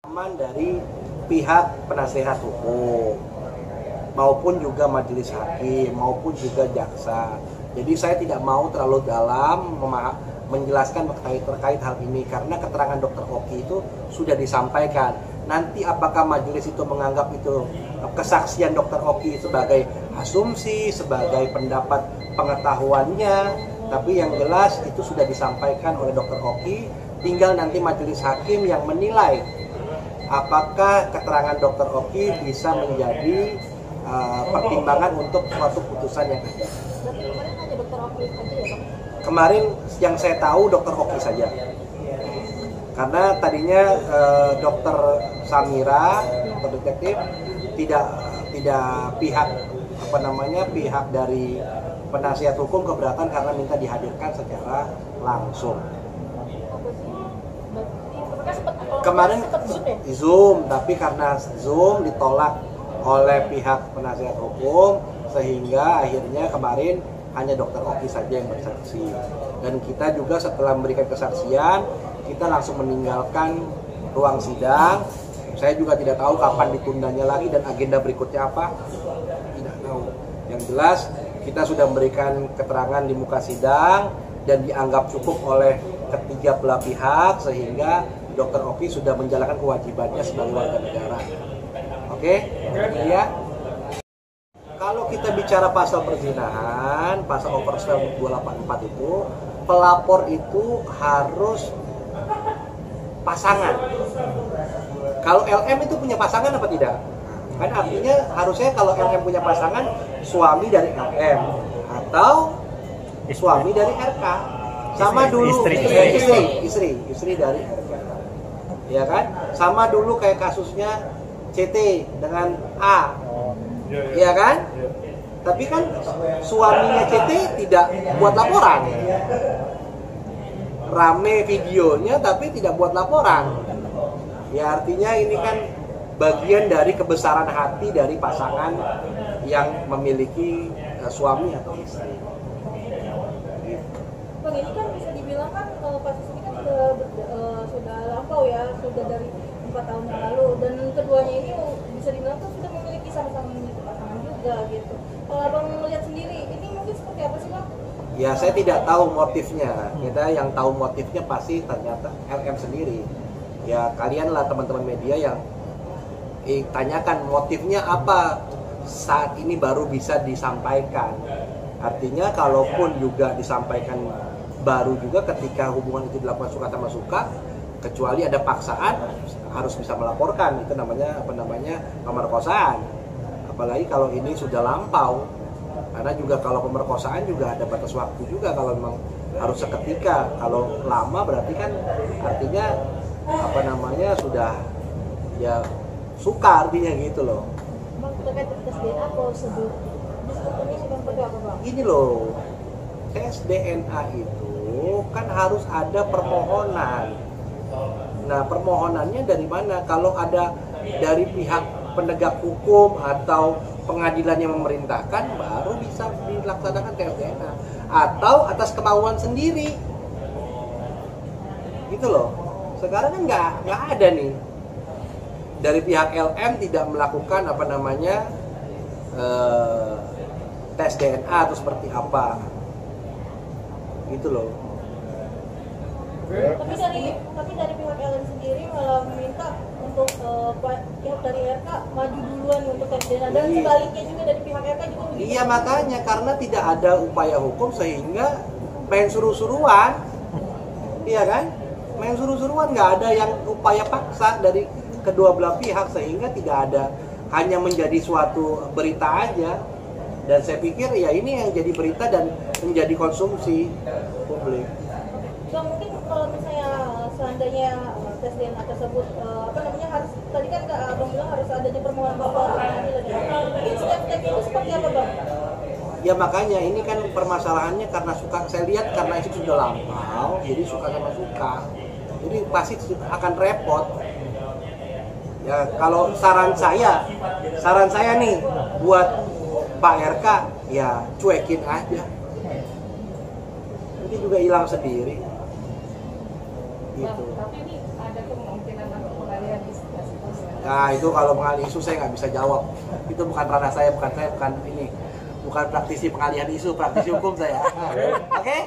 Aman dari pihak penasihat hukum maupun juga majelis hakim maupun juga jaksa. Jadi saya tidak mau terlalu dalam menjelaskan terkait hal ini karena keterangan Dr. Oki itu sudah disampaikan. Nanti apakah majelis itu menganggap itu kesaksian Dr. Oki sebagai asumsi, sebagai pendapat pengetahuannya, tapi yang jelas itu sudah disampaikan oleh Dr. Oki. Tinggal nanti majelis hakim yang menilai apakah keterangan Dr. Oki bisa menjadi pertimbangan untuk suatu putusan yang ada. Berarti kemarin hanya Dr. Oki aja ya, Pak? Kemarin yang saya tahu Dr. Oki saja. Karena tadinya Dr. Samira, dokter detektif, tidak pihak pihak dari penasihat hukum keberatan karena minta dihadirkan secara langsung. Kemarin Zoom, tapi karena Zoom ditolak oleh pihak penasihat hukum sehingga akhirnya kemarin hanya Dr. Oki saja yang bersaksi. Dan kita juga setelah memberikan kesaksian, kita langsung meninggalkan ruang sidang. Saya juga tidak tahu kapan ditundanya lagi dan agenda berikutnya apa, tidak tahu. Yang jelas kita sudah memberikan keterangan di muka sidang dan dianggap cukup oleh ketiga belah pihak sehingga Dr. Oki sudah menjalankan kewajibannya sebagai warga negara. Oke? Ya. Kalau kita bicara pasal perzinahan, pasal overstep 284 itu, pelapor itu harus pasangan. Kalau LM itu punya pasangan apa tidak? Kan artinya harusnya kalau LM punya pasangan, suami dari LM atau suami dari RK. Sama dulu istri dari RK. Ya kan? Sama dulu kayak kasusnya CT dengan A. Iya kan? Tapi kan suaminya CT tidak buat laporan. Rame videonya tapi tidak buat laporan. Ya artinya ini kan bagian dari kebesaran hati dari pasangan yang memiliki suami atau istri. Bang, ini kan bisa dibilang kan kasus ini kan sudah lampau ya, sudah dari 4 tahun yang lalu, dan keduanya ini bisa dibilang kan sudah memiliki sama-sama memiliki pasangan juga gitu. Kalau abang melihat sendiri, ini mungkin seperti apa sih, Bang? Ya saya tidak tahu motifnya. Kita yang tahu motifnya pasti ternyata LM sendiri. Ya kalianlah teman-teman media yang tanyakan motifnya apa saat ini baru bisa disampaikan. Artinya kalaupun juga disampaikan baru juga ketika hubungan itu dilakukan suka sama suka, kecuali ada paksaan harus bisa melaporkan, itu namanya pemerkosaan. Apalagi kalau ini sudah lampau, karena juga kalau pemerkosaan juga ada batas waktu juga, kalau memang harus seketika. Kalau lama berarti kan artinya sudah ya suka artinya gitu loh. Bang, terkait tes DNA prosedur disebutnya seperti apa, Bang? Ini loh, tes DNA itu kan harus ada permohonan. Nah, permohonannya dari mana? Kalau ada dari pihak penegak hukum atau pengadilan yang memerintahkan, baru bisa dilaksanakan tes DNA. Atau atas kemauan sendiri. Gitu loh. Sekarang kan nggak ada nih. Dari pihak LM tidak melakukan tes DNA atau seperti apa. Gitu loh. Tapi dari pihak LM sendiri malah meminta untuk pihak dari RK maju duluan untuk tes DNA, dan sebaliknya juga dari pihak RK juga begitu. Iya, makanya karena tidak ada upaya hukum sehingga main suruh-suruan. Iya kan? Main suruh-suruan, nggak ada yang upaya paksa dari kedua belah pihak sehingga tidak ada, hanya menjadi suatu berita aja. Dan saya pikir ya ini yang jadi berita dan menjadi konsumsi publik. Bang, mungkin kalau misalnya seandainya tes DNA tersebut harus, tadi kan Abang bilang harus adanya permohonan bapak pengadilan. Mungkin step-step itu seperti apa, Bang? Ya makanya ini kan permasalahannya karena saya lihat karena itu sudah lampau, jadi suka sama suka. Jadi pasti akan repot. Ya kalau saran saya nih buat Pak RK, ya cuekin aja. Nanti juga hilang sendiri. Gitu. Tapi ini ada kemungkinan untuk pengalihan Nah itu kalau mengalih isu saya nggak bisa jawab. Itu bukan ranah saya, bukan ini, bukan praktisi pengalihan isu, praktisi hukum saya. Oke?